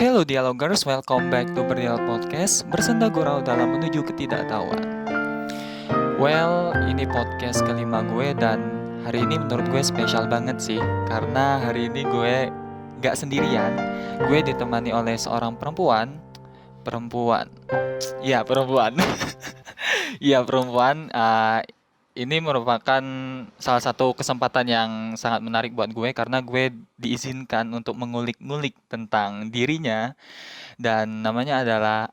Hello Dialogers, welcome back to Berdialog Podcast. Bersenda gurau dalam menuju ketidaktahuan. Well, ini podcast kelima gue dan hari ini menurut gue spesial banget sih. Karena hari ini gue gak sendirian. Gue ditemani oleh seorang perempuan. Iya perempuan. Iya perempuan. Ini merupakan salah satu kesempatan yang sangat menarik buat gue karena gue diizinkan untuk mengulik-ngulik tentang dirinya dan namanya adalah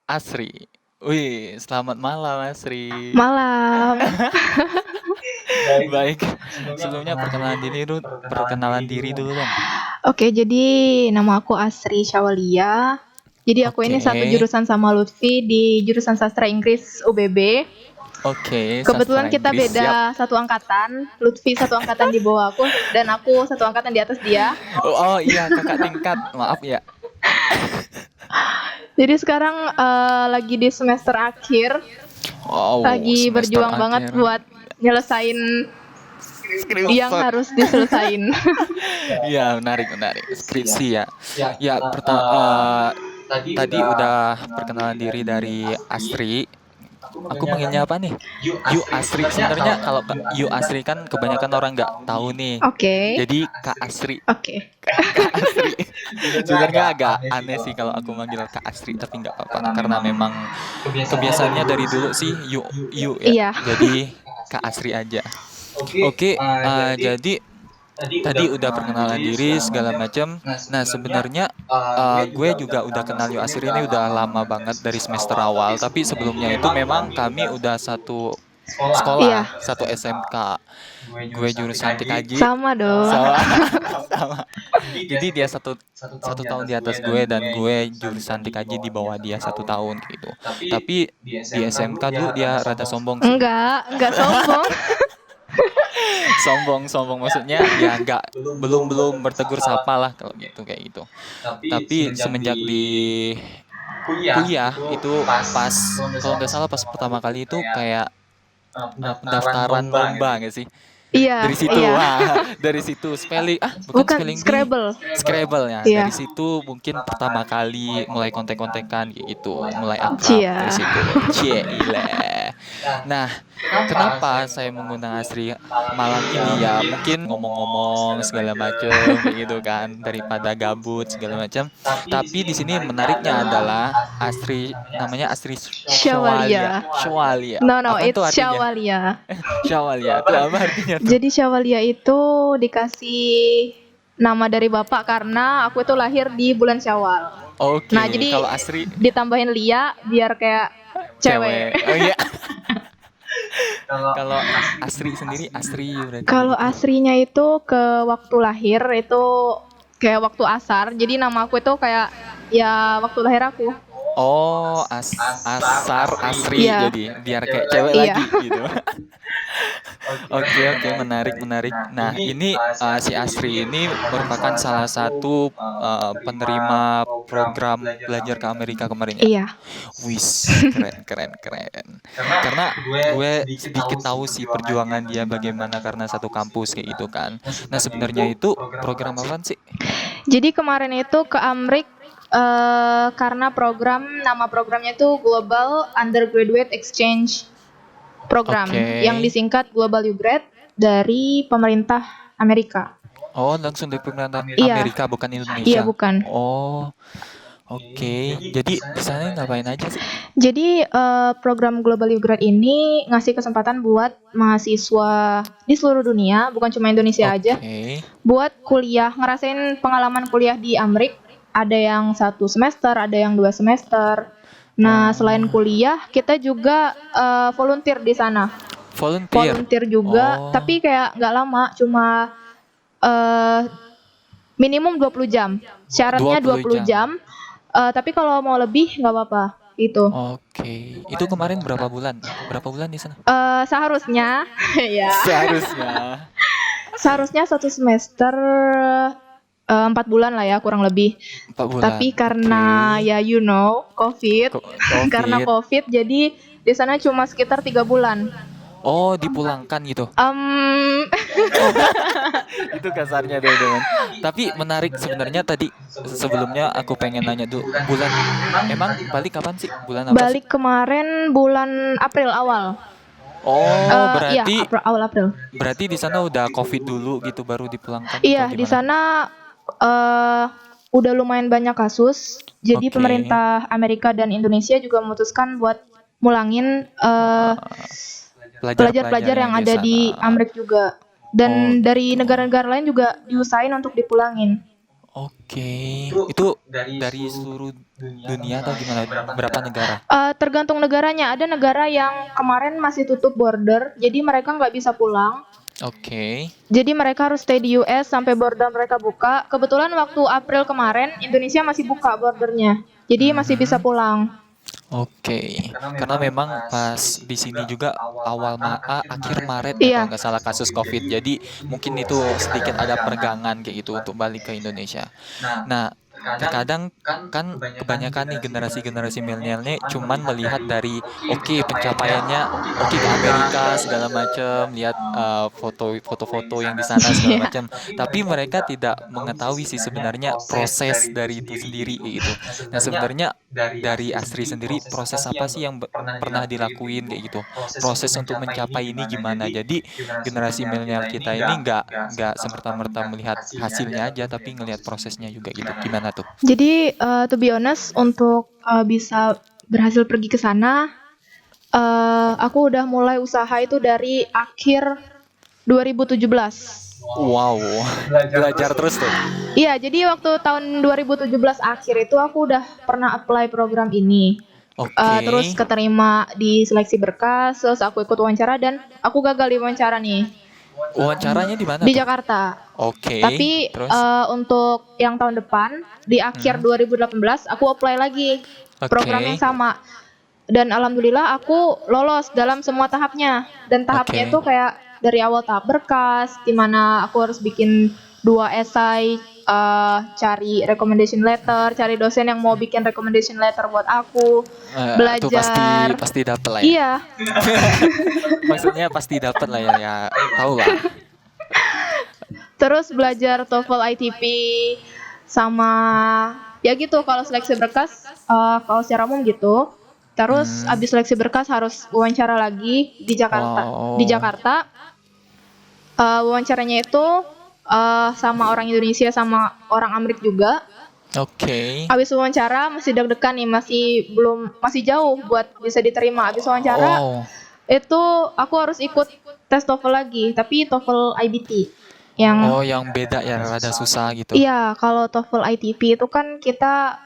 Asri. Wih, selamat malam Asri. Malam. Baik, sebelumnya perkenalan diri dulu dong. Oke, jadi nama aku Asri Syawalia. Jadi aku ini satu jurusan sama Lutfi di jurusan Sastra Inggris UBB. Oke, Kebetulan sastra kita Inggris, beda siap. satu angkatan. Lutfi satu angkatan di bawah aku dan aku satu angkatan di atas dia. Oh iya, kakak tingkat. Maaf ya. Jadi sekarang lagi di semester akhir. Wow, Lagi semester berjuang banget akhir. buat nyelesain yang harus diselesain. Iya, menarik. Skripsi ya. Ya, tadi udah perkenalan diri dari Asri. Aku manggilnya apa nih? Yu Asri. Sebenarnya kalau Yu Asri kan kebanyakan orang nggak tahu nih. Oke. Jadi Kak Asri. Oke. Kak Asri. Sebenarnya agak aneh sih kalau aku manggil Kak Asri, tapi nggak apa-apa karena memang kebiasaannya dari dulu sih Yu ya. Iya. Jadi Kak Asri aja. Oke, jadi tadi udah perkenalan diri segala macam. Nah, sebenarnya gue juga udah kenal Yu Asri ini udah lama banget dari semester awal. Tapi sebelumnya itu memang kami udah satu sekolah, Iya. satu SMK. Gue jurusan TKJ. Sama dong. Sama. Jadi dia satu tahun di atas gue dan gue jurusan TKJ di bawah dia 1 tahun gitu. Tapi di SMK dulu dia rada sombong sih. Enggak sombong. sombong maksudnya ya belum bertegur sapa lah kalau gitu kayak gitu. Tapi semenjak di kuliah itu pas kalau nggak salah pas pertama kali itu kayak pendaftaran lomba nggak sih? Iya. Dari situ, dari situ bukan spelling bee. Scrabble ya. Iya. Dari situ mungkin pertama kali mulai kontek-kontekan gitu, mulai akrab Cia. dari situ. Cile. Nah, kenapa saya mengundang Asri malam ini ya? Mungkin ngomong-ngomong segala macam kayak gitu kan, daripada gabut segala macam. Tapi di sini menariknya adalah Asri, namanya Asri Syawalia. No, Apa it's tuh artinya? Syawalia. Syawalia. Itu apa artinya tuh? Jadi Syawalia itu dikasih nama dari bapak karena aku itu lahir di bulan Syawal. Oke. Nah, jadi kalau Asri ditambahin Lia biar kayak cewek. Oh iya. Kalau Asri sendiri Asri berarti. Kalau Asrinya itu ke waktu lahir itu kayak waktu asar. Jadi nama aku itu kayak ya waktu lahir aku. Oh, Asar Asri Iya. jadi biar kayak cewek Iya. lagi gitu. Oke, menarik. Nah, ini si Asri ini merupakan salah satu penerima program belajar ke Amerika kemarin ya. Iya. Wis, keren. Karena gue sedikit tahu sih perjuangan dia bagaimana karena satu kampus kayak gitu kan. Nah, sebenarnya itu program apa sih? Jadi kemarin itu ke Amrik karena nama programnya itu Global Undergraduate Exchange Program yang disingkat Global U-Grad dari pemerintah Amerika. Oh, langsung dari pemerintah Iya. Amerika bukan Indonesia. Iya, bukan. Oh. Oke. Jadi di sana ngapain aja sih? Jadi program Global U-Grad ini ngasih kesempatan buat mahasiswa di seluruh dunia, bukan cuma Indonesia aja, buat kuliah, ngerasain pengalaman kuliah di Amrik. Ada yang 1 semester, ada yang 2 semester. Nah, selain kuliah, kita juga volunteer di sana. Volunteer juga, tapi kayak nggak lama, cuma minimum 20 jam. Syaratnya 20 jam. Tapi kalau mau lebih nggak apa-apa gitu. Oke. Itu kemarin berapa bulan? Berapa bulan di sana? Seharusnya ya. Seharusnya 1 semester 4 bulan lah ya kurang lebih. 4 bulan. Tapi karena ya COVID. Karena COVID jadi di sana cuma sekitar 3 bulan. Oh, dipulangkan gitu. Itu kasarnya teman-teman. Tapi menarik sebenarnya tadi sebelumnya aku pengen nanya dulu bulan emang balik kapan sih? Bulan apa sih? Balik kemarin bulan April awal. Oh, Iya, berarti awal April. berarti di sana udah COVID dulu gitu baru dipulangkan atau Iya, di gimana? sana udah lumayan banyak kasus. Jadi Oke. pemerintah Amerika dan Indonesia juga memutuskan buat mulangin pelajar-pelajar yang ada di sana. Amerika juga. Oh, Dan dari gitu. negara-negara lain juga diusahain untuk dipulangin. Oke. Itu dari seluruh dunia atau gimana? Berapa negara? Tergantung negaranya. Ada negara yang kemarin masih tutup border, jadi mereka nggak bisa pulang. Oke. Jadi mereka harus stay di US sampai border mereka buka. Kebetulan waktu April kemarin Indonesia masih buka bordernya, jadi masih bisa pulang. Oke, karena memang pas di sini juga akhir Maret ya kalau Iya. nggak salah kasus COVID. Jadi mungkin itu sedikit ada peregangan kayak gitu untuk balik ke Indonesia. Nah, terkadang kan kebanyakan nih generasi-generasi milenialnya cuman melihat dari oke pencapaiannya oke ke Amerika segala macam, lihat foto-foto yang di sana segala Iya. macam. Tapi mereka tidak mengetahui sih sebenarnya proses dari itu sendiri kayak gitu. Nah, sebenarnya dari Astri sendiri proses apa sih yang pernah dilakuin kayak gitu? Proses untuk mencapai ini gimana? Jadi generasi milenial kita ini nggak semerta-merta melihat hasilnya aja, tapi ngelihat prosesnya juga gitu. Gimana tuh? Jadi to be honest untuk bisa berhasil pergi ke sana, aku udah mulai usaha itu dari akhir 2017. Wow, belajar terus tuh. Iya, jadi waktu tahun 2017 akhir itu aku udah pernah apply program ini. Terus Oke. keterima di seleksi berkas, terus aku ikut wawancara dan aku gagal di wawancara nih Wawancaranya di mana di tuh? Jakarta. Oke, Tapi terus? untuk yang tahun depan di akhir 2018 aku apply lagi program yang Oke, sama. Dan alhamdulillah aku lolos dalam semua tahapnya. Dan tahapnya oke. itu kayak dari awal tahap berkas, di mana aku harus bikin 2 esai, cari recommendation letter, cari dosen yang mau bikin recommendation letter buat aku, Itu pasti belajar. pasti dapet lah ya. Iya, Maksudnya pasti dapet lah ya, ya tahu lah. terus belajar TOEFL ITP sama ya gitu kalau seleksi berkas kalau secara umum gitu. Terus abis seleksi berkas harus wawancara lagi di Jakarta. Di Wow. Jakarta wawancaranya itu sama orang Indonesia sama orang Amerika juga. Oke. Abis wawancara masih deg-degan nih, masih jauh buat bisa diterima. Abis wawancara Oh. itu aku harus ikut tes TOEFL lagi, tapi TOEFL IBT yang Oh, yang beda ya, rada susah gitu. iya, kalau TOEFL ITP itu kan kita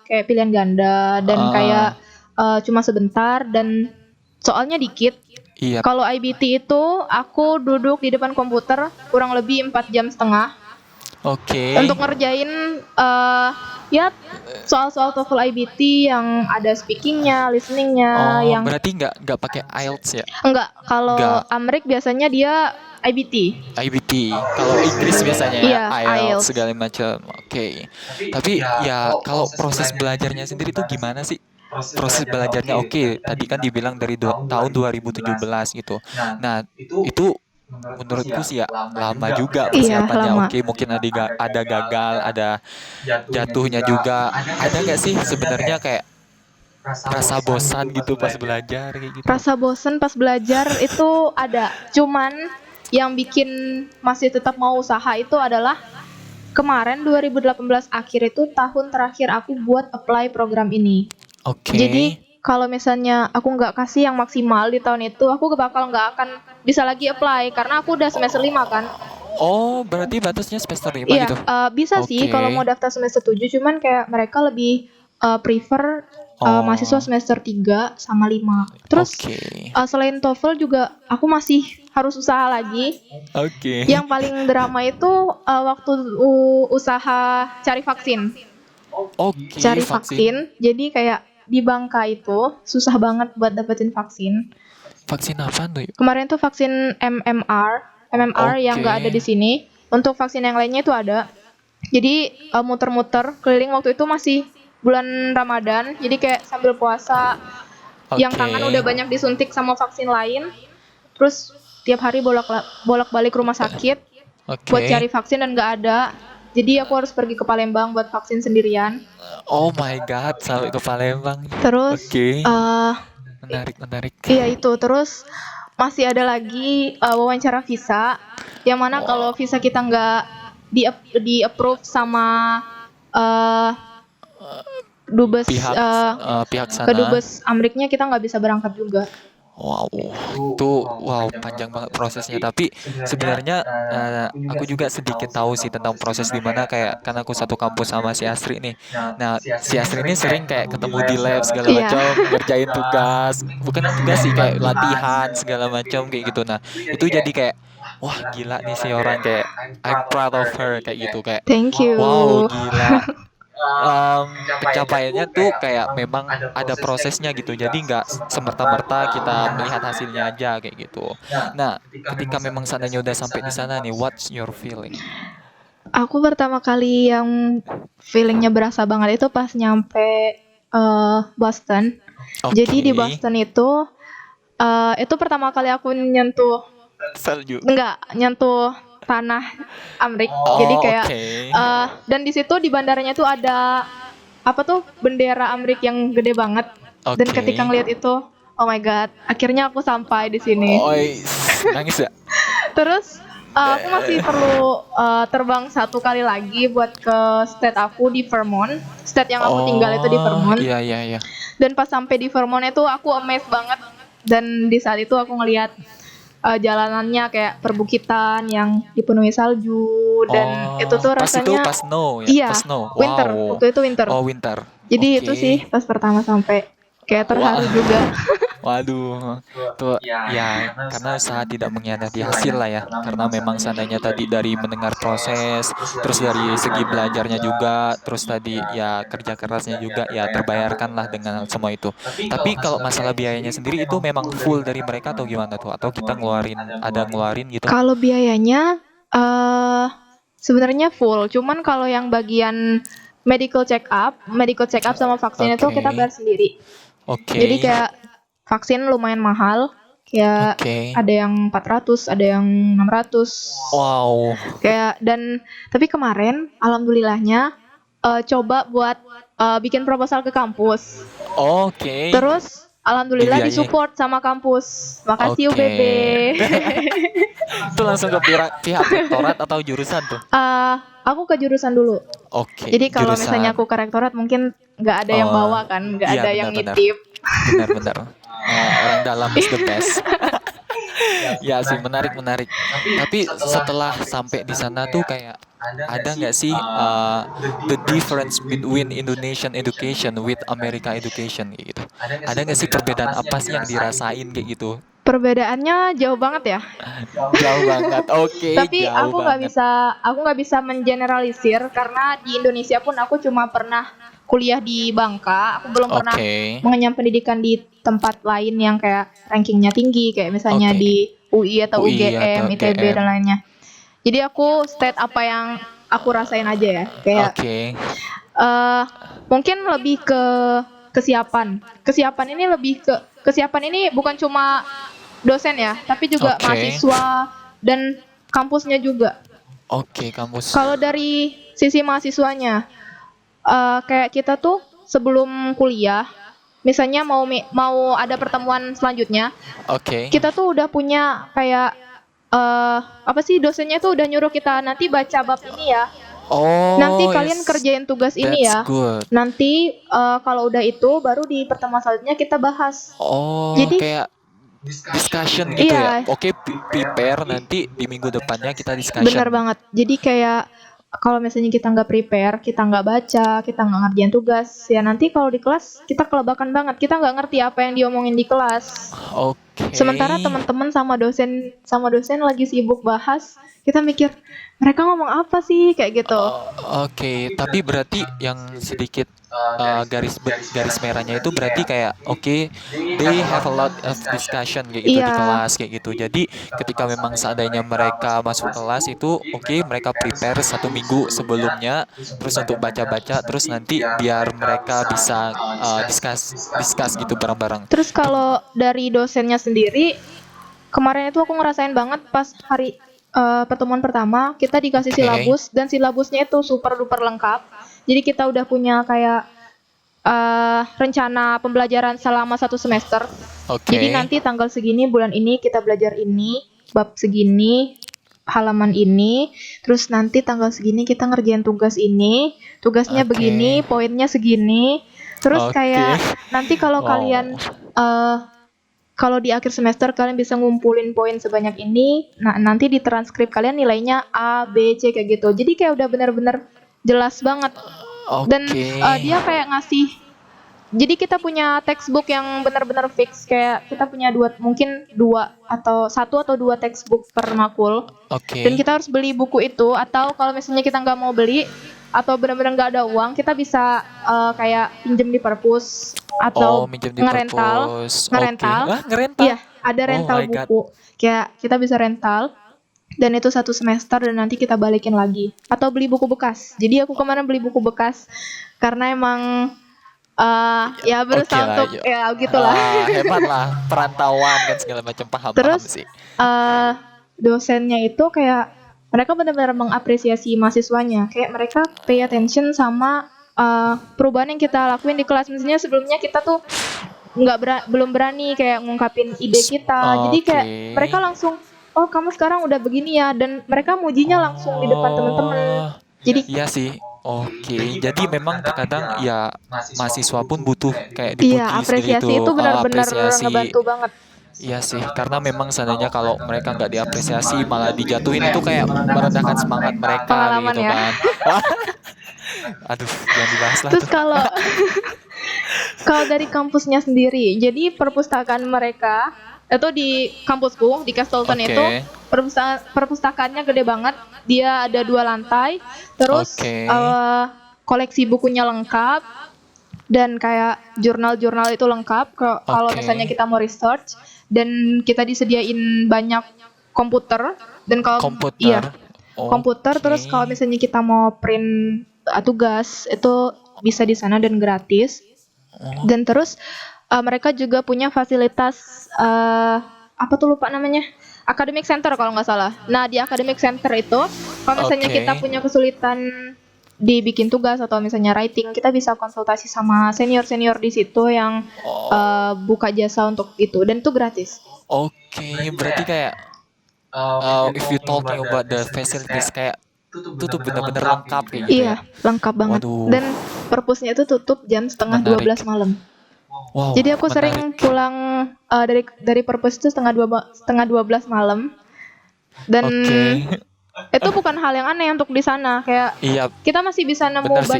kayak pilihan ganda dan kayak Ah, cuma sebentar dan soalnya dikit. iya. Kalau IBT itu aku duduk di depan komputer kurang lebih 4 jam setengah Oke. untuk ngerjain ya soal-soal TOEFL IBT yang ada speakingnya, listeningnya, Oh, yang berarti nggak pakai IELTS ya? enggak. Kalau Nggak. Amrik biasanya dia IBT. IBT. Kalau Inggris biasanya ya Iya, IELTS IELTS. segala macam. Oke. Tapi ya kalau proses belajarnya sendiri tuh gimana sih? Proses belajarnya oke, tadi kan dibilang dari tahun 2017 gitu. Nah, itu menurutku sih ya lama juga Iya, persiapannya. lama. Oke, mungkin ada gagal, ada jatuhnya juga. Ada nggak sih sebenarnya kayak rasa bosan gitu pas belajar kayak gitu? Rasa bosen pas belajar itu ada. Cuman yang bikin masih tetap mau usaha itu adalah kemarin 2018 akhir itu tahun terakhir aku buat apply program ini. Oke. Jadi kalau misalnya aku nggak kasih yang maksimal di tahun itu, aku nggak akan bisa lagi apply karena aku udah semester 5 kan. Oh, berarti batasnya semester 5 Iya, gitu. bisa sih kalau Oke. mau daftar semester 7, cuman kayak mereka lebih prefer mahasiswa Oh, semester 3 sama 5. Terus oke. selain TOEFL juga aku masih harus usaha lagi. Oke. Yang paling drama itu waktu usaha cari vaksin. Oke, Cari vaksin. vaksin, jadi kayak di Bangka itu susah banget buat dapetin vaksin. Vaksin apa tuh? Kemarin tuh vaksin MMR yang Oke. nggak ada di sini. Untuk vaksin yang lainnya itu ada. Jadi muter-muter keliling waktu itu masih bulan Ramadan. Jadi kayak sambil puasa, yang Oke. tangan udah banyak disuntik sama vaksin lain. terus tiap hari bolak-balik rumah sakit buat cari vaksin dan nggak ada. Jadi aku harus pergi ke Palembang buat vaksin sendirian. Oh my God, sampai ke Palembang. Terus, Menarik. Iya itu. Terus masih ada lagi wawancara visa, yang mana kalau visa kita nggak di approve sama dubes pihak sana. kedubes Ameriknya, kita nggak bisa berangkat juga. Wow, itu panjang banget prosesnya. Tapi sebenarnya aku juga sedikit tahu sih tentang proses di mana kayak karena aku satu kampus sama si Asri nih. Nah, si Asri ini sering kayak ketemu di lab segala macam, ngerjain tugas, bukan tugas sih kayak latihan segala macam kayak gitu. Nah, itu jadi kayak wah gila nih si orang, kayak I'm proud of her kayak gitu, kayak Thank you. wow gila. Pencapaiannya tuh kayak memang ada prosesnya gitu, jadi nggak semerta-merta kita melihat hasilnya aja kayak gitu. Nah, ketika memang seandainya udah sampai di sana nih, what's your feeling? Aku pertama kali yang feelingnya berasa banget itu pas nyampe Boston. Jadi di Boston itu pertama kali aku nyentuh salju. nyentuh tanah Amrik. Jadi kayak dan di situ di bandaranya tuh ada apa tuh bendera Amrik yang gede banget. Dan ketika ngeliat itu, oh my God, akhirnya aku sampai di sini. Nangis ya? Terus aku masih perlu terbang 1 kali lagi buat ke state aku di Vermont. State yang aku tinggal itu di Vermont. Iya. Dan pas sampai di Vermont itu aku amazed banget. Dan di saat itu aku ngelihat jalanannya kayak perbukitan yang dipenuhi salju, dan itu tuh rasanya pas snow ya? Iya, pas snow. winter. Waktu itu winter. Oh, winter. Jadi itu sih pas pertama sampai kayak terharu juga. Waduh, tuh ya karena usaha tidak mengkhianati hasil lah ya. Karena memang seandainya tadi dari mendengar proses, terus dari segi belajarnya juga, terus tadi ya kerja kerasnya juga ya terbayarkan lah dengan semua itu. Tapi kalau masalah biayanya sendiri itu memang full dari mereka atau gimana tuh? Atau kita ngeluarin gitu? Kalau biayanya sebenarnya full, cuman kalau yang bagian medical check up sama vaksin itu kita bayar sendiri. Jadi kayak vaksin lumayan mahal, kayak ada yang 400, ada yang 600. Wow. Kayak tapi kemarin alhamdulillahnya coba buat bikin proposal ke kampus. Terus alhamdulillah disupport sama kampus. Makasih UBB. Itu langsung ke pihak rektorat atau jurusan tuh? Aku ke jurusan dulu. Jadi kalau misalnya aku ke rektorat mungkin nggak ada yang bawa kan, nggak ada yang nitip. Benar. Orang dalam is the best. Ya sih, menarik. Tapi setelah sampai di sana tuh kayak ada nggak sih the difference between Indonesian education with America education kayak gitu? Ada nggak sih perbedaan apa sih yang dirasain kayak gitu? Perbedaannya jauh banget ya. Jauh banget. Tapi aku nggak bisa mengeneralisir karena di Indonesia pun aku cuma pernah kuliah di Bangka. Aku belum pernah mengenyam pendidikan di tempat lain yang kayak rankingnya tinggi, kayak misalnya di UI atau UGM, ITB dan lainnya. Jadi aku state apa yang aku rasain aja ya. Kayak mungkin lebih ke kesiapan. Kesiapan ini bukan cuma dosen ya, tapi juga mahasiswa dan kampusnya juga. Kampus. Kalau dari sisi mahasiswanya, kayak kita tuh sebelum kuliah, misalnya mau ada pertemuan selanjutnya, kita tuh udah punya kayak dosennya tuh udah nyuruh kita nanti baca bab ini ya. Nanti kalian kerjain tugas ini ya. Nanti kalau udah itu baru di pertemuan selanjutnya kita bahas. Jadi kayak discussion gitu ya. Prepare, nanti di minggu depannya kita discussion. Benar banget. Jadi kayak kalau misalnya kita nggak prepare, kita nggak baca, kita nggak ngerjain tugas, ya nanti kalau di kelas kita kelebakan banget. Kita nggak ngerti apa yang diomongin di kelas. Sementara teman-teman sama dosen lagi sibuk bahas, kita mikir mereka ngomong apa sih kayak gitu. Tapi berarti yang sedikit garis merahnya itu berarti kayak they have a lot of discussion kayak gitu di kelas kayak gitu. Jadi ketika memang seandainya mereka masuk kelas itu mereka prepare 1 minggu sebelumnya terus untuk baca-baca, terus nanti biar mereka bisa discuss gitu bareng-bareng. Terus kalau dari dosennya sendiri Kemarin itu aku ngerasain banget pas hari pertemuan pertama, kita dikasih Oke. silabus dan silabusnya itu super duper lengkap. Jadi kita udah punya kayak rencana pembelajaran selama 1 semester. Jadi Oke. nanti tanggal segini bulan ini kita belajar ini, bab segini, halaman ini, terus nanti tanggal segini kita ngerjain tugas ini, tugasnya begini, Oke. poinnya segini. Terus Oke. kayak nanti kalau Wow. kalian eh kalau di akhir semester kalian bisa ngumpulin poin sebanyak ini, nah nanti di transkrip kalian nilainya A, B, C kayak gitu. Jadi kayak udah bener-bener jelas banget. Dan Oke. dia kayak ngasih, jadi kita punya textbook yang benar-benar fix, kayak kita punya mungkin dua atau satu atau dua textbook per makul, dan Oke. kita harus beli buku itu. Atau kalau misalnya kita nggak mau beli atau benar-benar nggak ada uang, kita bisa kayak pinjem di perpus Oh, atau minjem di ngerental perpus. Oke. ngerental Ah, ngerental. iya, ada Oh rental my god. buku, kayak kita bisa rental, dan itu 1 semester dan nanti kita balikin lagi, atau beli buku bekas. Jadi aku kemarin beli buku bekas karena emang Ya, ya oke berusaha lah. untuk Yuk. ya gitulah. Hebat lah. Perantauan kan segala macam paham-paham Terus sih. eh dosennya itu kayak mereka benar-benar mengapresiasi mahasiswanya, kayak mereka pay attention sama perubahan yang kita lakuin di kelas. Misalnya sebelumnya kita tuh belum berani kayak ngungkapin ide kita, jadi kayak mereka Oke. langsung, oh kamu sekarang udah begini ya, dan mereka mujinya langsung di depan teman-teman. Oh, Jadi iya sih. Oke. Jadi memang terkadang ya mahasiswa pun butuh kayak iya, dipuji gitu. apresiasi itu benar-benar Apresiasi. ngebantu banget. Iya sih, karena memang seandainya kalau mereka nggak diapresiasi malah dijatuhin itu kayak merendahkan semangat mereka kayak Pengalaman gitu ya. kan. Aduh, jangan dibahas lah Terus tuh. kalau kalau dari kampusnya sendiri, jadi perpustakaan mereka itu di kampusku di Castleton itu Oke. perpustakaannya gede banget. Dia ada 2 lantai, terus Oke. koleksi bukunya lengkap, dan kayak jurnal-jurnal itu lengkap kalau misalnya Oke. kita mau research, dan kita disediain banyak komputer. Dan kalau Komputer. iya, komputer. Oke. Terus kalau misalnya kita mau print tugas itu bisa di sana dan gratis. Oh, Dan terus mereka juga punya fasilitas apa tuh lupa namanya, academic center kalau nggak salah. Nah di academic center itu kalau misalnya kita oke. punya kesulitan dibikin tugas atau misalnya writing, kita bisa konsultasi sama senior di situ yang Oh, buka jasa untuk itu, dan itu gratis. oke. Berarti kayak if you talking about the facilities kayak itu tuh bener-bener lengkap kayak gitu ya. Iya, lengkap banget. Waduh, Dan perpusnya itu tutup jam setengah dua menarik. belas malam. Wow, Jadi aku menarik. sering pulang dari perpus itu setengah 12 malam. Dan Oke. itu bukan hal yang aneh untuk di sana, kayak Iya, kita masih bisa bener nemu sih.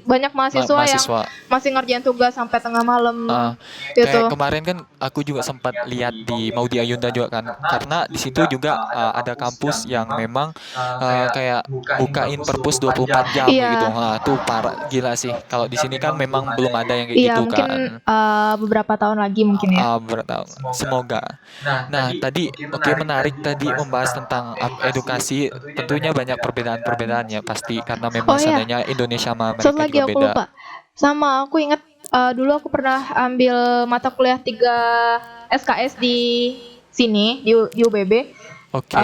banyak mahasiswa yang Mahasiswa. masih ngerjain tugas sampai tengah malam Ah, kayak gitu. kemarin kan aku juga sempat lihat di Maudi Ayunda juga kan, karena di situ juga ada kampus yang memang kayak bukain perpus 24 jam kayak gitu. Iya, Nah, tuh parah gila sih. Kalau di sini kan memang belum ada yang kayak iya gitu mungkin kan. beberapa tahun lagi mungkin ya. Berat, semoga. Nah, tadi oke menarik tadi membahas tentang edukasi. Tentunya banyak perbedaan-perbedaannya pasti karena memang Oh iya, seandainya Indonesia sama satu Amerika lagi juga aku beda. lupa. Sama aku ingat dulu aku pernah ambil mata kuliah 3 SKS di sini di UBB. Eh, Oke.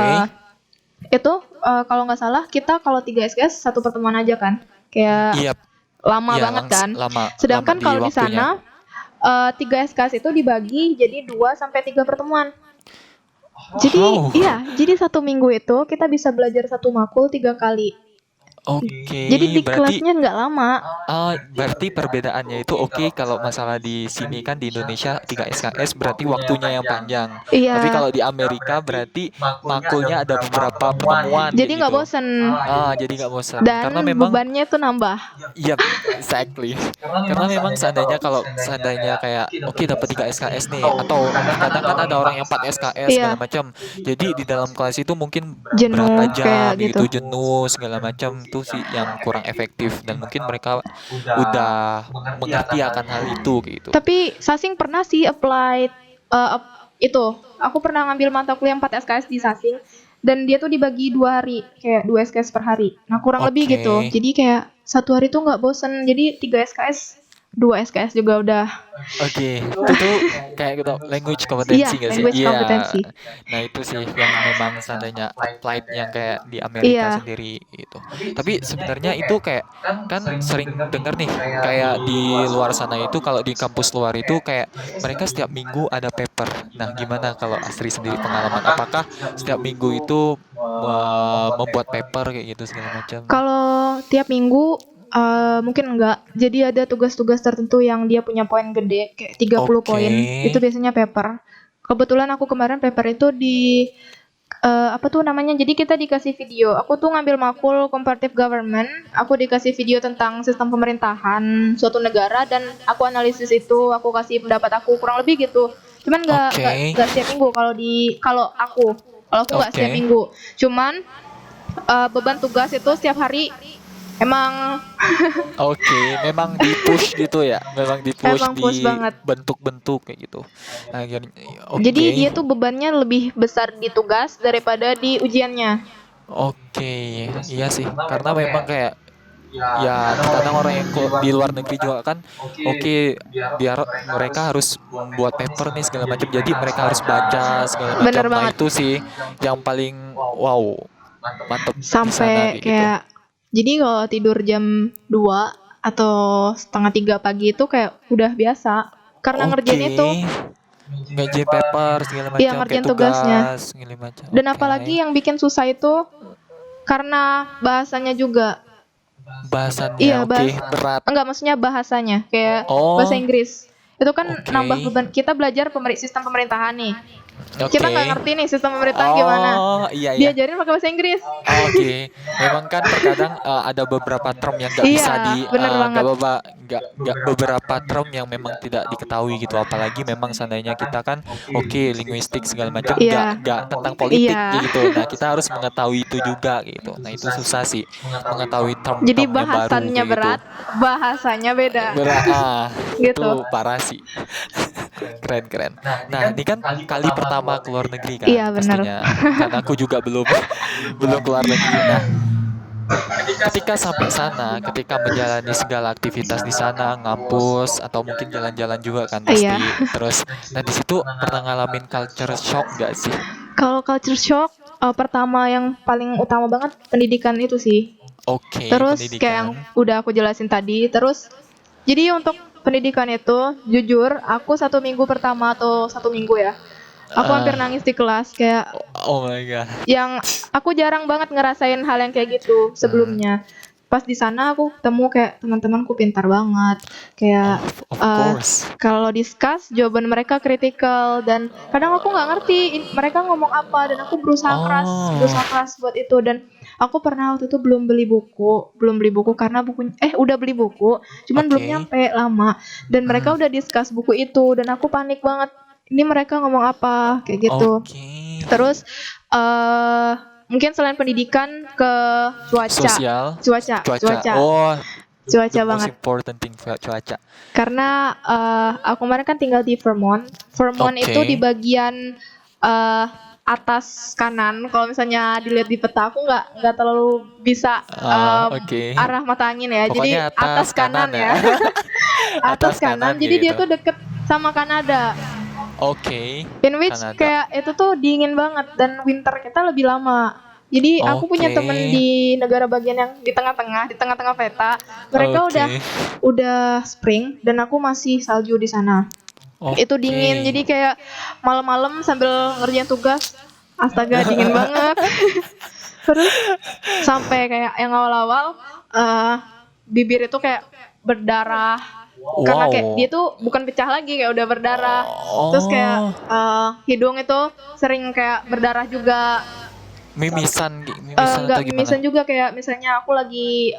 itu kalau nggak salah kita kalau 3 SKS satu pertemuan aja kan. Kayak Iya, lama iya banget kan. lama lama Sedangkan di kalau di waktunya. sana 3 SKS itu dibagi jadi 2 sampai 3 pertemuan. Jadi Wow. iya, jadi 1 minggu itu kita bisa belajar satu makul 3 kali. Jadi Oke, di berarti kelasnya nggak lama. berarti perbedaannya itu oke kalau masalah di sini kan di Indonesia 3 SKS berarti waktunya yang panjang. Tapi Iya, kalau di Amerika berarti makulnya ada beberapa pertemuan jadi kayak nggak gitu. bosen Jadi nggak bosan karena dan memang bebannya tuh nambah. iya, exactly. Karena memang seandainya kayak oke dapat 3 SKS nih atau kadang kan ada orang yang 4 SKS segala Iya, macam. Jadi di dalam kelas itu mungkin berapa jenuh jam kayak gitu. gitu jenuh segala macam tuh sih yang kurang efektif dan mungkin mereka udah mengerti akan hal itu kayak gitu. Tapi Sasing pernah sih apply itu. Aku pernah ngambil mata kuliah 4 SKS di Sasing, dan dia tuh dibagi 2 hari, kayak 2 SKS per hari. Nah kurang lebih gitu. Oke. Jadi kayak satu hari tuh nggak bosen. Jadi 3 SKS 2 SKS juga udah. Oke, itu tuh kayak gitu language Iya, kompetensi gak sih? language Iya. kompetensi. Nah, itu sih yang memang seandainya applied yang kayak di Amerika Iya. sendiri itu. Tapi sebenarnya itu kayak kan sering dengar nih kayak di luar sana itu kalau di kampus luar itu kayak mereka setiap minggu ada paper. Nah, gimana kalau Astri sendiri pengalaman? Apakah setiap minggu itu membuat paper kayak gitu segala macam? Kalau tiap minggu mungkin enggak. Jadi ada tugas-tugas tertentu yang dia punya poin gede kayak 30 Oke. poin. Itu biasanya paper. Kebetulan aku kemarin paper itu di apa tuh namanya? Jadi kita dikasih video. Aku tuh ngambil makul comparative government. Aku dikasih video tentang sistem pemerintahan suatu negara dan aku analisis itu, aku kasih pendapat aku kurang lebih gitu. Cuman Oke. nggak setiap minggu kalau aku nggak setiap Oke. minggu. Cuman beban tugas itu setiap hari emang Oke, memang di-push gitu ya? Memang di-push, emang push banget. dibentuk-bentuk kayak gitu. Akhirnya Jadi oke. dia tuh bebannya lebih besar di tugas daripada di ujiannya. Oke, iya sih. Karena memang kayak ya kadang orang yang di luar negeri juga kan oke biar mereka harus membuat paper nih segala macam. Jadi mereka harus baca segala macam. Bener Nah, banget. itu sih yang paling wow, mantep di sana Sampai kayak gitu. kayak jadi kalau tidur jam 2 atau setengah 3 pagi itu kayak udah biasa karena ngerjain itu. Oke. Ngerjain paper segala Iya, macam kayak ngerjain tugasnya. tugas segala macam. Dan Oke. apalagi yang bikin susah itu karena bahasanya juga. Bahasannya Iya, oke, berat. enggak, maksudnya bahasanya kayak bahasa Oh, Inggris. Itu kan oke. nambah beban. Kita belajar sistem pemerintahan nih. Kita nggak Oke. ngerti nih sistem pemerintahan gimana. Oh, iya iya. Diajarin pakai bahasa Inggris. Oke, memang kan terkadang ada beberapa term yang nggak bisa Iya, bener banget. nggak beberapa term yang memang tidak diketahui gitu. Apalagi memang seandainya kita kan oke linguistik segala macam Iya. nggak tentang politik Iya. gitu. Nah kita harus mengetahui itu juga gitu. Nah itu susah sih mengetahui Jadi term-term yang baru bahasannya kayak gitu. berat, bahasanya beda. Itu Gitu. parah sih. Keren keren. Nah ini kan kali pertama keluar negeri kan Iya, benar. pastinya. Karena aku juga belum belum keluar negeri. Nah ketika sampai sana, ketika menjalani segala aktivitas di sana, ngampus atau mungkin jalan-jalan juga kan pasti. Iya. Terus, nah di situ pernah ngalamin culture shock gak sih? Kalau culture shock, pertama yang paling utama banget pendidikan itu sih. Oke, Terus kayak yang pendidikan. udah aku jelasin tadi. Terus jadi untuk pendidikan itu, jujur, aku 1 minggu pertama atau 1 minggu ya, aku hampir Eh, nangis di kelas kayak oh my god. yang aku jarang banget ngerasain hal yang kayak gitu sebelumnya. Pas di sana aku ketemu kayak teman-temanku pintar banget. Kayak Of course. kalau discuss jawaban mereka kritikal dan kadang aku nggak ngerti mereka ngomong apa dan aku berusaha keras buat itu dan aku pernah waktu itu belum beli buku karena udah beli buku cuman belum Oke. nyampe lama dan mereka udah discuss buku itu dan aku panik banget ini mereka ngomong apa kayak gitu. Oke. Terus mungkin selain pendidikan ke Sosial. cuaca Oh, cuaca the most banget important thing cuaca. karena aku kemarin kan tinggal di Vermont. Vermont Oke. itu di bagian atas kanan. Kalau misalnya dilihat di peta, aku nggak terlalu bisa Oke. arah mata angin ya. Jadi Pokoknya atas kanan ya. atas kanan. Jadi dia gitu. tuh deket sama Kanada. Oke. In which Kanada. kayak itu tuh dingin banget dan winter kita lebih lama. Jadi aku punya Oke. temen di negara bagian yang di tengah-tengah peta. Mereka Oke. udah spring dan aku masih salju di sana. Itu dingin, jadi kayak malam-malam sambil ngerjain tugas, astaga dingin banget. Terus sampai kayak yang awal-awal bibir itu kayak berdarah. Karena kayak dia tuh bukan pecah lagi kayak udah berdarah. Terus kayak hidung itu sering kayak berdarah juga. Mimisan Enggak atau gimana? mimisan juga kayak misalnya aku lagi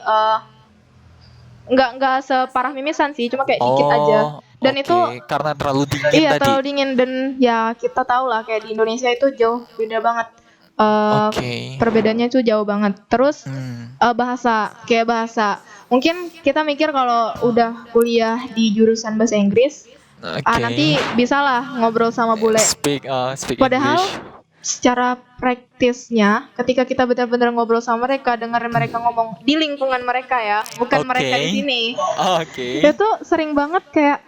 enggak separah mimisan sih, cuma kayak dikit aja. Dan oke. itu Karena terlalu dingin iya tadi. terlalu dingin dan ya kita tahu lah kayak di Indonesia itu jauh beda banget. Oke. Perbedaannya itu jauh banget. Terus Hmm. bahasa. Mungkin kita mikir kalau udah kuliah di jurusan bahasa Inggris, Oke. nanti bisalah ngobrol sama bule. Speak Padahal English. secara praktisnya ketika kita benar-benar ngobrol sama mereka, dengar mereka ngomong di lingkungan mereka ya, bukan mereka di sini. Itu sering banget kayak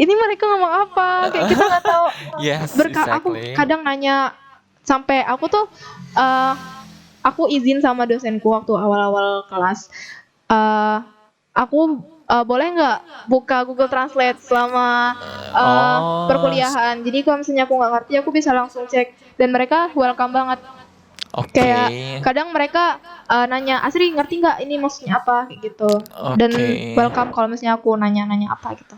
ini mereka ngomong apa, kayak kita nggak tahu. Yes, Aku kadang nanya sampai aku tuh aku izin sama dosenku waktu awal-awal kelas, aku boleh nggak buka Google Translate selama perkuliahan. Jadi kalau misalnya aku nggak ngerti, aku bisa langsung cek, dan mereka welcome banget. Kayak kadang mereka nanya, Asri ngerti nggak ini maksudnya apa, kayak gitu. Dan welcome kalau misalnya aku nanya-nanya apa gitu.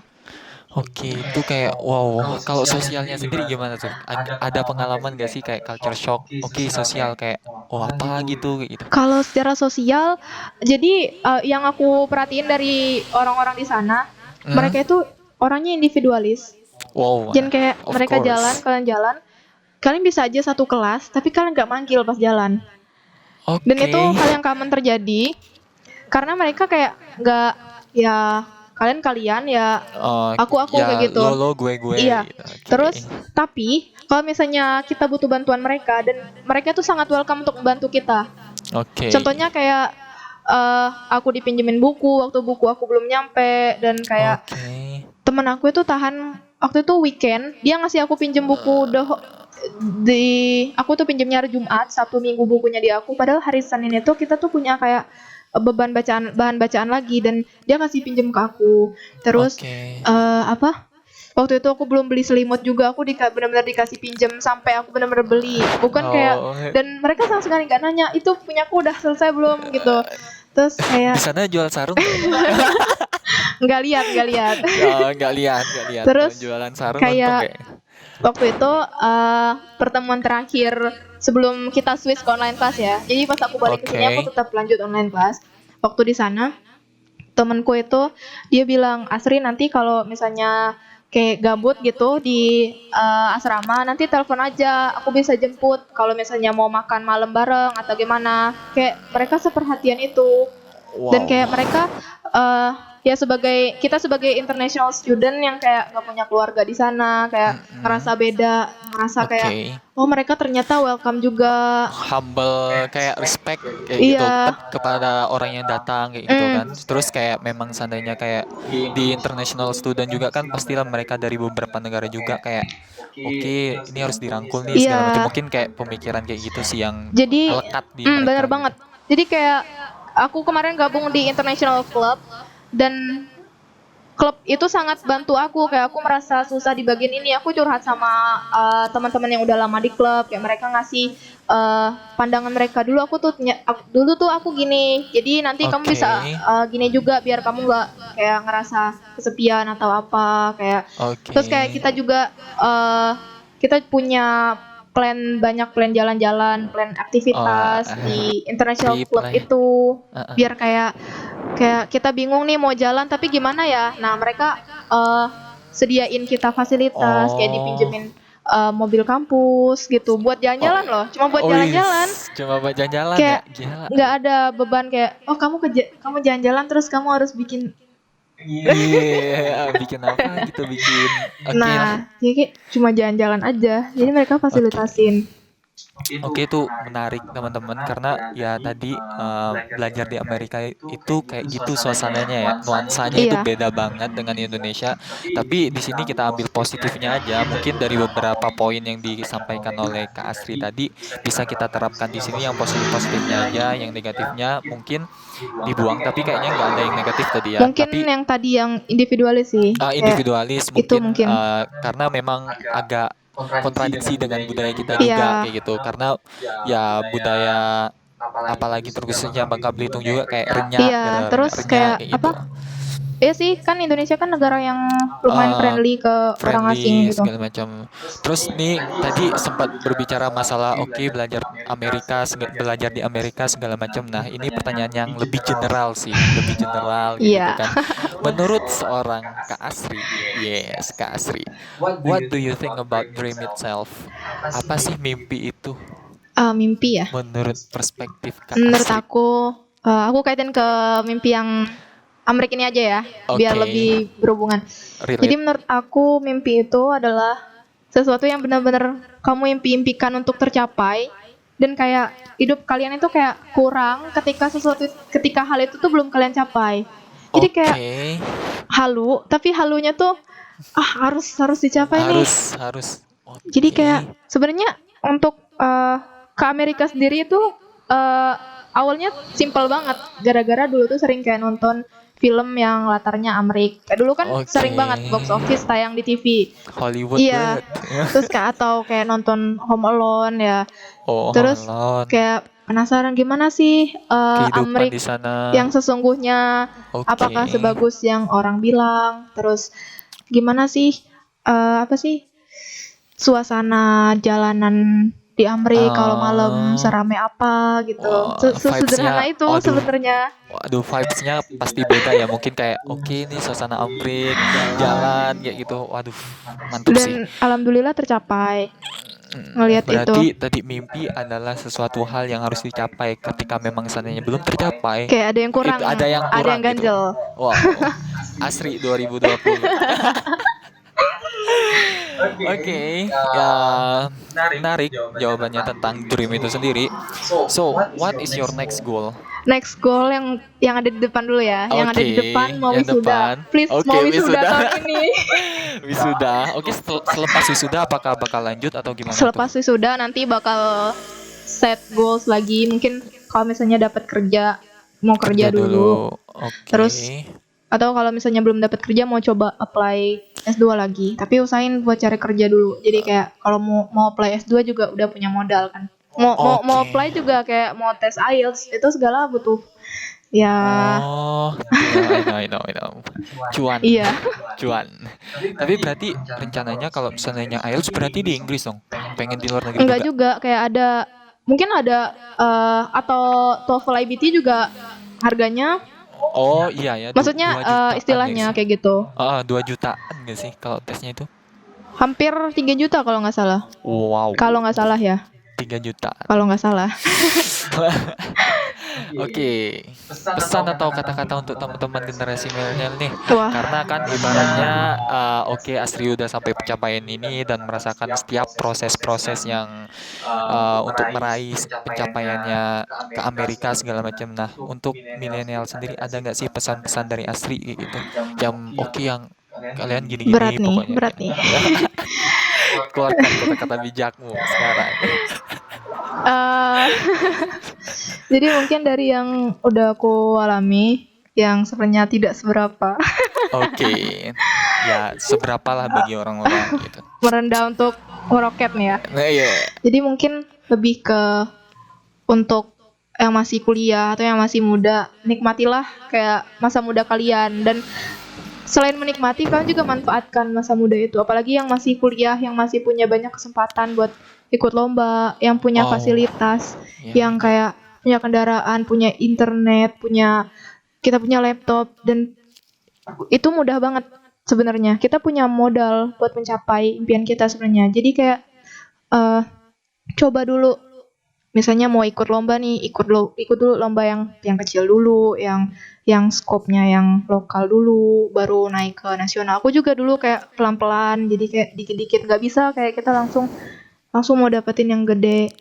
Itu kayak wow. Kalau sosialnya sendiri gimana tuh? Ada pengalaman gak sih kayak culture shock? Sosial kayak apa gitu kayak gitu. Kalau secara sosial, jadi yang aku perhatiin dari orang-orang di sana, mereka itu orangnya individualis. Wow. Dan kayak mereka jalan, kalian bisa aja satu kelas, tapi kalian nggak manggil pas jalan. Dan itu hal yang common terjadi, karena mereka kayak nggak ya kalian ya aku ya, kayak gitu. Lo gue Iya. gitu. Terus tapi kalau misalnya kita butuh bantuan mereka, dan mereka tuh sangat welcome untuk membantu kita. Contohnya kayak aku dipinjemin buku waktu buku aku belum nyampe, dan kayak temen aku itu tahan waktu itu weekend, dia ngasih aku pinjem buku aku tuh pinjemnya hari Jumat, Sabtu Minggu bukunya di aku, padahal hari Senin itu kita tuh punya kayak bahan bacaan lagi, dan dia kasih pinjem ke aku. Terus waktu itu aku belum beli selimut juga, aku benar-benar dikasih pinjem sampai aku benar-benar beli, bukan kayak, dan mereka sama sekali nggak nanya itu punyaku udah selesai belum gitu. Terus kayak di sana jual sarung nggak lihat. Nggak lihat. Terus jualan sarung kayak waktu itu pertemuan terakhir sebelum kita switch ke online class ya. Jadi pas aku balik ke sini aku tetap lanjut online class. Waktu di sana temanku itu dia bilang, Asri nanti kalau misalnya kayak gabut gitu di asrama, nanti telepon aja, aku bisa jemput kalau misalnya mau makan malam bareng atau gimana. Kayak mereka seperhatian itu. Dan kayak mereka ya kita sebagai international student yang kayak nggak punya keluarga di sana, kayak ngerasa beda, ngerasa kayak mereka ternyata welcome juga, humble, kayak respect kayak gitu kepada orang yang datang kayak gitu kan. Terus kayak memang seandainya kayak di international student juga kan pastilah mereka dari beberapa negara juga kayak ini harus dirangkul nih segala macam. Mungkin kayak pemikiran kayak gitu sih yang melekat di mereka. Bener banget. Jadi kayak aku kemarin gabung di international club, dan klub itu sangat bantu aku. Kayak aku merasa susah di bagian ini, aku curhat sama teman-teman yang udah lama di klub, kayak mereka ngasih pandangan mereka. Dulu aku gini, jadi nanti kamu bisa gini juga biar kamu nggak kayak ngerasa kesepian atau apa kayak. Terus kayak kita juga kita punya banyak plan jalan-jalan, plan aktivitas di international club itu, biar kayak kita bingung nih mau jalan tapi gimana ya. Nah mereka sediain kita fasilitas kayak dipinjemin mobil kampus gitu buat jalan-jalan loh, cuma buat jalan-jalan. Kayak nggak ada beban kayak kamu jalan-jalan terus kamu harus bikin bikin apa gitu, bikin nah jadi cuma jalan-jalan aja, jadi mereka fasilitasin. Itu menarik teman-teman, karena ya tadi belajar di Amerika itu kayak gitu suasananya ya, nuansanya itu beda banget dengan Indonesia. Tapi di sini kita ambil positifnya aja, mungkin dari beberapa poin yang disampaikan oleh Kak Asri tadi bisa kita terapkan di sini, yang positifnya aja, yang negatifnya mungkin dibuang. Tapi kayaknya nggak ada yang negatif tadi ya. Mungkin yang tadi yang individualis sih. Individualis mungkin, mungkin. Karena memang agak kontradiksi dengan budaya kita juga kayak gitu, karena ya budaya apalagi terkhususnya Bangka Belitung juga kayak renyah, terus kayak gitu. Iya sih, kan Indonesia kan negara yang lumayan friendly ke orang asing gitu. Segala macam. Terus nih tadi sempat berbicara masalah belajar belajar di Amerika segala macam. Nah, ini pertanyaan yang lebih general sih, gitu kan. Menurut seorang Kak Asri, Kak Asri, what do you think about dream itself? Apa sih mimpi itu? Mimpi ya? Menurut perspektif Kak Asri. Menurut aku kaitin ke mimpi yang Amrik ini aja ya, biar lebih berhubungan. Jadi menurut aku mimpi itu adalah sesuatu yang benar-benar kamu impi-impikan untuk tercapai, dan kayak hidup kalian itu kayak kurang ketika hal itu tuh belum kalian capai. Jadi kayak Oke. halu, tapi halunya tuh harus dicapai nih. Harus. Jadi kayak Oke. sebenarnya untuk ke Amerika sendiri itu awalnya simple banget, gara-gara dulu tuh sering kayak nonton film yang latarnya Amerika. Dulu kan sering Oke. banget box office tayang di TV. Hollywood Iya. banget. Terus atau kayak nonton Home Alone ya. Oh, Terus Holland. kayak penasaran gimana sih Kehidupan di Amerika sana. yang sesungguhnya, Oke. apakah sebagus yang orang bilang? Terus gimana sih apa sih suasana jalanan di Amerika kalau malam, Ah, serame apa gitu. wah, Sesederhana vibes-nya, itu aduh, sebenarnya. waduh, vibes-nya pasti beda ya. Mungkin kayak, oke nih suasana Amrik, jalan kayak gitu. Waduh, mantep sih. Dan alhamdulillah tercapai ngelihat itu. Berarti tadi mimpi adalah sesuatu hal yang harus dicapai. Ketika memang seandainya belum tercapai, Kayak ada yang kurang, itu ada yang ada kurang yang gitu. ganjel. Wow, Asri 2020. Oke, ya menarik jawabannya tentang dream itu sendiri. So, what is your next goal? Next goal yang ada di depan dulu ya. Yang ada di Oke, depan mau yang wisuda. depan. Please Oke, mau wisuda wisuda. tahun ini. Wisuda. Oke, selepas wisuda apakah bakal lanjut atau gimana tuh? Selepas wisuda nanti bakal set goals lagi. Mungkin kalau misalnya dapat kerja, mau kerja dulu. Oke. Terus atau kalau misalnya belum dapat kerja mau coba apply S2 lagi. Tapi usahain buat cari kerja dulu. Jadi kayak kalau mau apply S2 juga udah punya modal kan. Mau Oke. apply juga kayak mau tes IELTS itu segala butuh ya. Oh, yeah, I know. Cuan, Iya. cuan. Tapi berarti rencananya kalau misalnya IELTS berarti di Inggris dong? Pengen di luar negeri Enggak juga? juga, kayak mungkin ada atau TOEFL IBT juga harganya, Oh iya ya, maksudnya 2 jutaan nggak istilahnya sih? kayak gitu. 2 jutaan nggak sih kalau tesnya itu? Hampir 3 juta kalau nggak salah. Wow, Kalau nggak salah ya. 3 jutaan. Kalau nggak salah. Oke, pesan atau kata-kata untuk teman-teman generasi milenial nih, Wah, karena kan ibaratnya oke Astri udah sampai pencapaian ini dan merasakan setiap proses-proses yang untuk meraih pencapaiannya ke Amerika segala macam. Nah, untuk milenial sendiri ada nggak sih pesan-pesan dari Astri kayak gitu? Yang oke yang kalian berat gini-gini nih, pokoknya. berat nih. Keluarkan kata-kata bijakmu sekarang. Eh, jadi mungkin dari yang udah aku alami, yang sebenarnya tidak seberapa, Oke, ya seberapa lah bagi orang-orang gitu. merendah untuk meroket nih ya. Nah, iya. Jadi mungkin lebih ke untuk yang masih kuliah atau yang masih muda, nikmatilah kayak masa muda kalian, dan selain menikmati kalian juga manfaatkan masa muda itu, apalagi yang masih kuliah, yang masih punya banyak kesempatan buat ikut lomba, yang punya Oh, fasilitas, ya, yang kayak punya kendaraan, punya internet, kita punya laptop, dan itu mudah banget sebenarnya. Kita punya modal buat mencapai impian kita sebenarnya. Jadi kayak eh coba dulu, misalnya mau ikut lomba nih, ikut dulu lomba yang kecil dulu, yang skopnya yang lokal dulu, baru naik ke nasional. Aku juga dulu kayak pelan-pelan, jadi kayak dikit-dikit, nggak bisa kayak kita langsung mau dapetin yang gede.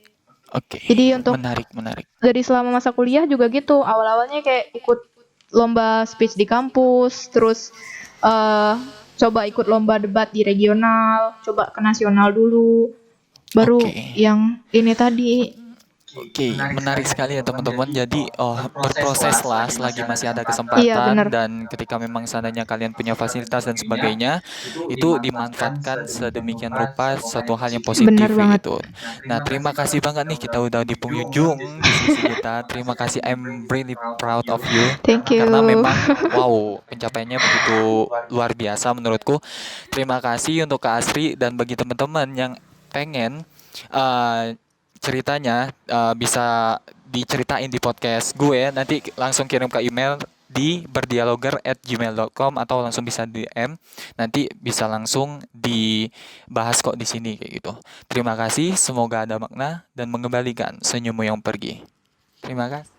oke. Jadi untuk Menarik. dari selama masa kuliah juga gitu, awal-awalnya kayak ikut lomba speech di kampus, terus coba ikut lomba debat di regional, coba ke nasional dulu, baru Oke. yang ini tadi. Oke, menarik sekali ya teman-teman. Jadi, berproses lah selagi masih ada Iya kesempatan benar. dan ketika memang seandainya kalian punya fasilitas dan sebagainya, itu dimanfaatkan sedemikian rupa suatu hal yang positif Benar kayak banget. gitu. Nah, terima kasih banget nih kita udah di penghujung diskusi kita. Terima kasih, I'm really proud of you. Thank you. Karena memang wow, pencapaiannya begitu luar biasa menurutku. Terima kasih untuk Kak Asri dan bagi teman-teman yang pengen ceritanya bisa diceritain di podcast gue, nanti langsung kirim ke email di berdialoger@gmail.com atau langsung bisa DM, nanti bisa langsung dibahas kok di sini kayak gitu. Terima kasih, semoga ada makna dan mengembalikan senyummu yang pergi. Terima kasih.